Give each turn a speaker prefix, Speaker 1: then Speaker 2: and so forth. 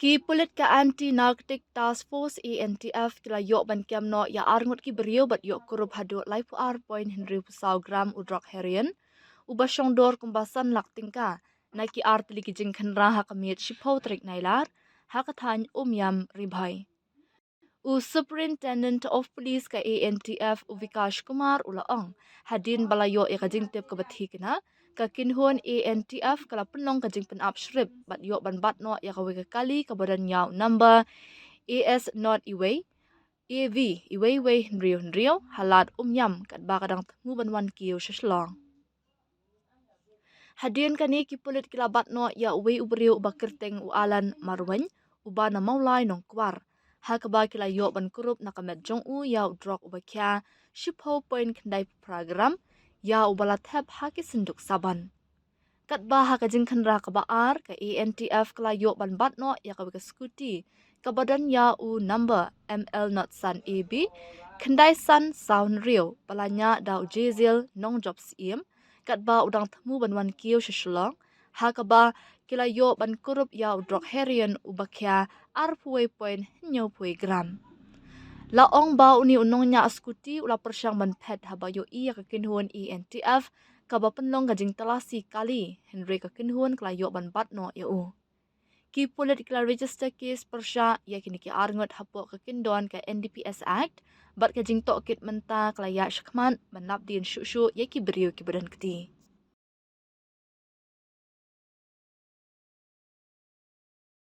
Speaker 1: Ki pulit ka anti-narcotic task force ANTF kila yok ban kiam no ya arngot ki beriau bat yok kurup hado lai pu ar point Henry pusau gram udrok herian uba syong dor kumbasan lak tingka na ki ar tili ki jing khanra ha kamiet shipau trik nailar ha kathan yam ribhai. U Superintendent of Police ka ANTF u Vikash Kumar ulaong hadin balayo ya kajing tep ka bathikna ka kinhuan ANTF kala penong kajing pen up shrip bat yo ban bat no ya kawe ka kali ka badan yaw number AS not iway AV iway way Henrio halat yam kat ba kadang temu ban wan kiyo shishlong. Hadin kani ki pulit kila bat no ya uwe ubrio ubakirteng u alan marwany uba na maulai nong kwar. Hakaba kila yo ban kurup nakamet jong u ya drok ubakya shipho point kendai program ya ubala thep haki sinduk saban. Kat ba haka jing khandra ka ba ar ka ANTF kala yo ban bat no ya ka skuti ka badan ya u number ML not san AB kendai san sound rio palanya da ujezil nong jobs im kat ba udang temu ban wan kiyo shishlong haka ba kila yo ban kurup ya drok herian ubakya ar puwe point nyo puwe gram. La ong ba uni unong nya askuti ula persyang ban pet haba yo iya ka kinhuan ANTF ka ba penlong ka jing talasi kali Henry ka kinhuan kala yo ban bat no ya u. Ki pulit kala register case persya ya kini ki arngot hapo ka kindon ka NDPS Act bat ka jing tokit menta kala ya syakman manap din syusyu ya ki beriu ki badan keti.